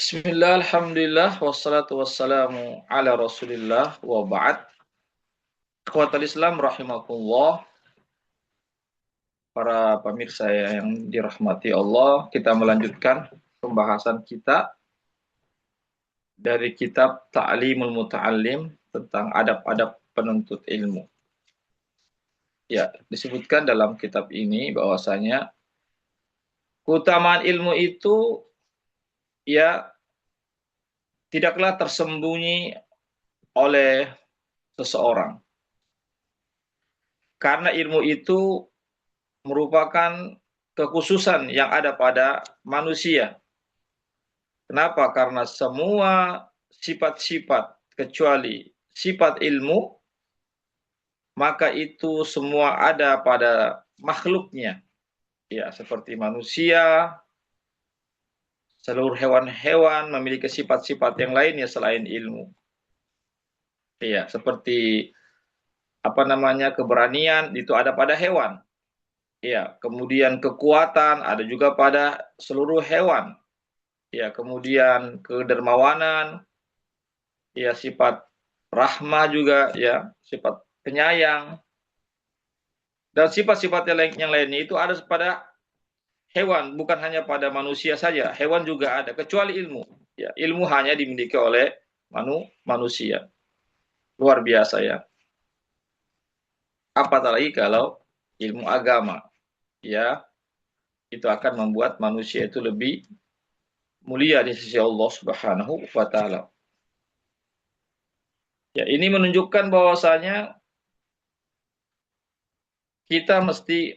Bismillah, alhamdulillah, wassalatu wassalamu ala rasulillah, wa ba'd. Ikhwatal Islam rahimakumullah, para pemirsa yang dirahmati Allah, kita melanjutkan pembahasan kita dari kitab Ta'limul Muta'allim tentang adab-adab penuntut ilmu. Ya, disebutkan dalam kitab ini bahwasanya keutamaan ilmu itu ya tidaklah tersembunyi oleh seseorang. Karena ilmu itu merupakan kekhususan yang ada pada manusia. Kenapa? Karena semua sifat-sifat kecuali sifat ilmu, maka itu semua ada pada makhluknya. Ya, seperti manusia, seluruh hewan-hewan memiliki sifat-sifat yang lainnya selain ilmu. Ya, seperti keberanian itu ada pada hewan. Ya, kemudian kekuatan ada juga pada seluruh hewan. Ya, kemudian kedermawanan, ya sifat rahmah juga, ya sifat penyayang, dan sifat-sifat yang lainnya itu ada pada hewan, bukan hanya pada manusia saja. Hewan juga ada, kecuali ilmu. Ya, ilmu hanya dimiliki oleh manusia. Luar biasa ya. Apalagi kalau ilmu agama, ya itu akan membuat manusia itu lebih mulia di sisi Allah Subhanahu wa taala. Ya, ini menunjukkan bahwasanya kita mesti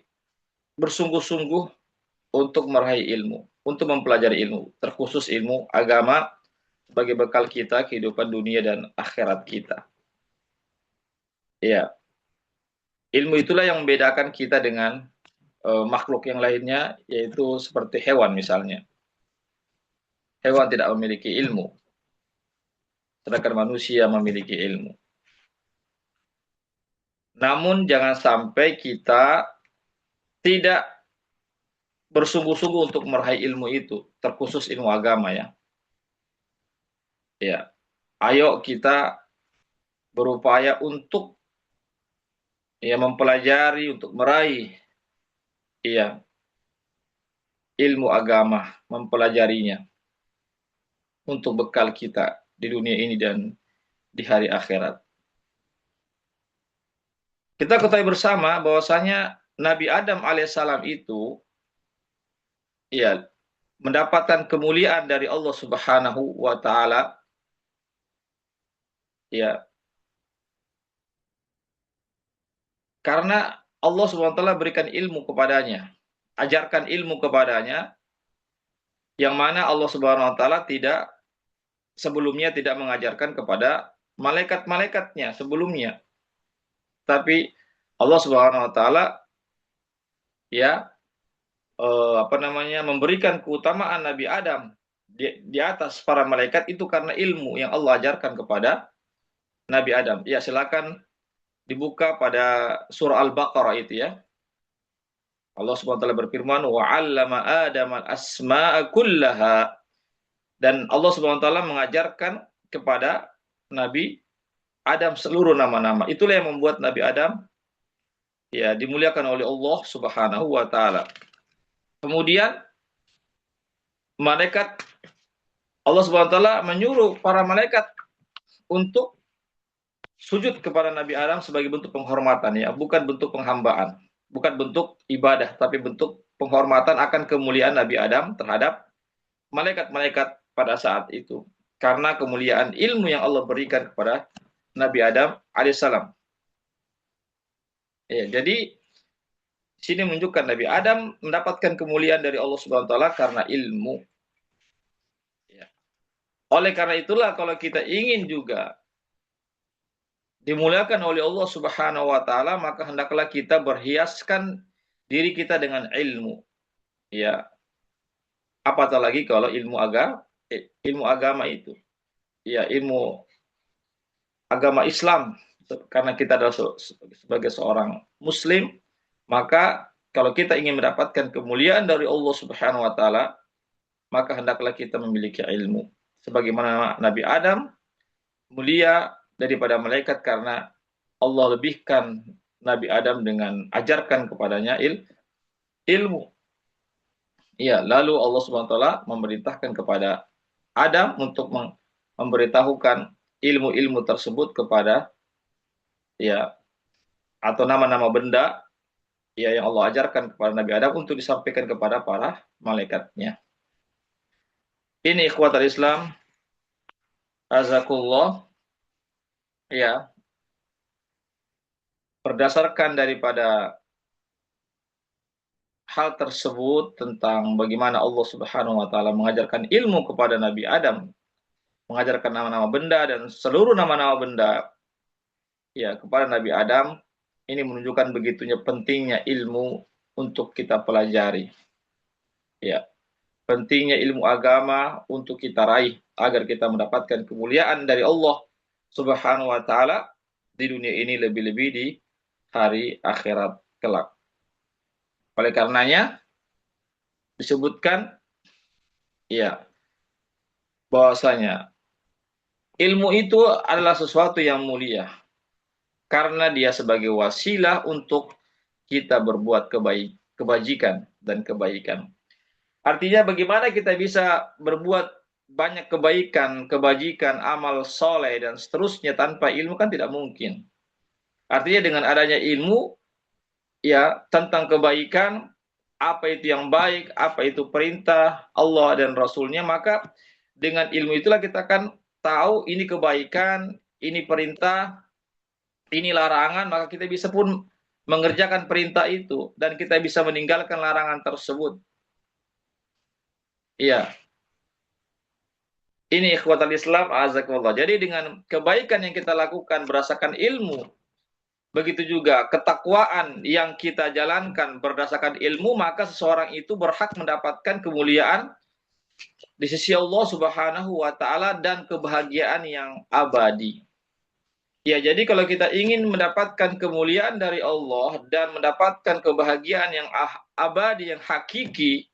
bersungguh-sungguh untuk meraih ilmu, untuk mempelajari ilmu, terkhusus ilmu agama sebagai bekal kita kehidupan dunia dan akhirat kita. Ya, ilmu itulah yang membedakan kita dengan makhluk yang lainnya, yaitu seperti hewan misalnya. Hewan tidak memiliki ilmu, sedangkan manusia memiliki ilmu. Namun jangan sampai kita tidak bersungguh-sungguh untuk meraih ilmu itu, terkhusus ilmu agama ya. Ya, ayo kita berupaya untuk mempelajari, untuk meraih ilmu agama, mempelajarinya untuk bekal kita di dunia ini dan di hari akhirat. Kita ketahui bersama bahwasanya Nabi Adam alaihissalam itu mendapatkan kemuliaan dari Allah Subhanahu wa taala karena Allah Subhanahu wa taala berikan ilmu kepadanya, ajarkan ilmu kepadanya yang mana Allah Subhanahu wa taala sebelumnya tidak mengajarkan kepada malaikat-malaikatnya sebelumnya. Tapi Allah Subhanahu wa taala memberikan keutamaan Nabi Adam di atas para malaikat itu karena ilmu yang Allah ajarkan kepada Nabi Adam. Ya, silakan dibuka pada surah Al-Baqarah itu ya. Allah Subhanahu wa taala berfirman, "Wa 'allama Adama al-asma'a kullaha." Dan Allah Subhanahu wa taala mengajarkan kepada Nabi Adam seluruh nama-nama. Itulah yang membuat Nabi Adam dimuliakan oleh Allah Subhanahu wa taala. Kemudian malaikat, Allah Subhanahu wa taala menyuruh para malaikat untuk sujud kepada Nabi Adam sebagai bentuk penghormatan ya, bukan bentuk penghambaan, bukan bentuk ibadah, tapi bentuk penghormatan akan kemuliaan Nabi Adam terhadap malaikat-malaikat pada saat itu. Karena kemuliaan ilmu yang Allah berikan kepada Nabi Adam alaihissalam. Ya, jadi sini menunjukkan Nabi Adam mendapatkan kemuliaan dari Allah Subhanahu wa taala karena ilmu. Ya. Oleh karena itulah kalau kita ingin juga dimuliakan oleh Allah Subhanahu wa taala, maka hendaklah kita berhiaskan diri kita dengan ilmu. Ya. Apatah lagi kalau ilmu agama itu. Ya, ilmu agama Islam, karena kita adalah sebagai seorang muslim, maka kalau kita ingin mendapatkan kemuliaan dari Allah Subhanahu wa taala, maka hendaklah kita memiliki ilmu. sebagaimana Nabi Adam mulia daripada malaikat karena Allah lebihkan Nabi Adam dengan ajarkan kepadanya ilmu. Iya, lalu Allah Subhanahu wa taala memerintahkan kepada Adam untuk memberitahukan ilmu-ilmu tersebut kepada, ya, atau nama-nama benda, ya, yang Allah ajarkan kepada Nabi Adam untuk disampaikan kepada para malaikatnya. Ini ikhwatal Islam, azakullah, ya, berdasarkan daripada hal tersebut tentang bagaimana Allah Subhanahu wa taala mengajarkan ilmu kepada Nabi Adam, mengajarkan nama-nama benda dan seluruh nama-nama benda, ya, kepada Nabi Adam, ini menunjukkan begitunya pentingnya ilmu untuk kita pelajari. Ya, pentingnya ilmu agama untuk kita raih agar kita mendapatkan kemuliaan dari Allah Subhanahu wa taala di dunia ini, lebih-lebih di hari akhirat kelak. Oleh karenanya disebutkan, ya, bahwasanya ilmu itu adalah sesuatu yang mulia karena dia sebagai wasilah untuk kita berbuat kebajikan dan kebaikan. Artinya bagaimana kita bisa berbuat banyak kebaikan, kebajikan, amal soleh dan seterusnya tanpa ilmu kan tidak mungkin. Artinya dengan adanya ilmu, ya, tentang kebaikan, apa itu yang baik, apa itu perintah Allah dan Rasulnya, maka dengan ilmu itulah kita akan tahu ini kebaikan, ini perintah, ini larangan, maka kita bisa pun mengerjakan perintah itu dan kita bisa meninggalkan larangan tersebut. Iya. Ini ikhwatal Islam, azakumullah. Jadi dengan kebaikan yang kita lakukan berdasarkan ilmu, begitu juga ketakwaan yang kita jalankan berdasarkan ilmu, maka seseorang itu berhak mendapatkan kemuliaan di sisi Allah Subhanahu wa taala dan kebahagiaan yang abadi. Ya, jadi kalau kita ingin mendapatkan kemuliaan dari Allah dan mendapatkan kebahagiaan yang abadi, yang hakiki,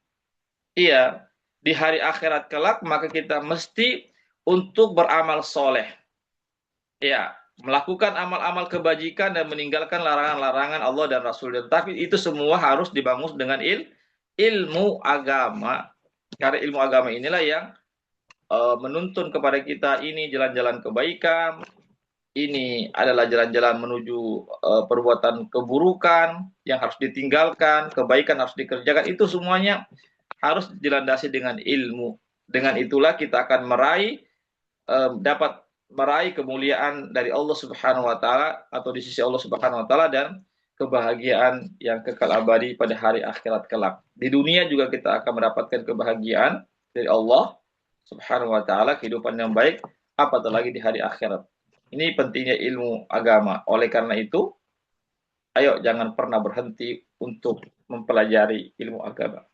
iya, di hari akhirat kelak, maka kita mesti untuk beramal soleh. Ya, melakukan amal-amal kebajikan dan meninggalkan larangan-larangan Allah dan Rasul. Tapi itu semua harus dibangun dengan ilmu agama. Karena ilmu agama inilah yang menuntun kepada kita ini jalan-jalan kebaikan, ini adalah jalan-jalan menuju perbuatan keburukan yang harus ditinggalkan, kebaikan harus dikerjakan. Itu semuanya harus dilandasi dengan ilmu. Dengan itulah kita akan dapat meraih kemuliaan dari Allah Subhanahu wa taala atau di sisi Allah Subhanahu wa taala dan kebahagiaan yang kekal abadi pada hari akhirat kelak. Di dunia juga kita akan mendapatkan kebahagiaan dari Allah Subhanahu wa taala, kehidupan yang baik, apatah lagi di hari akhirat. Ini pentingnya ilmu agama. Oleh karena itu, ayo jangan pernah berhenti untuk mempelajari ilmu agama.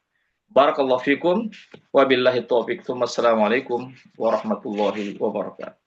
Barakallahu fikum, wabillahi taufiq. Assalamualaikum warahmatullahi wabarakatuh.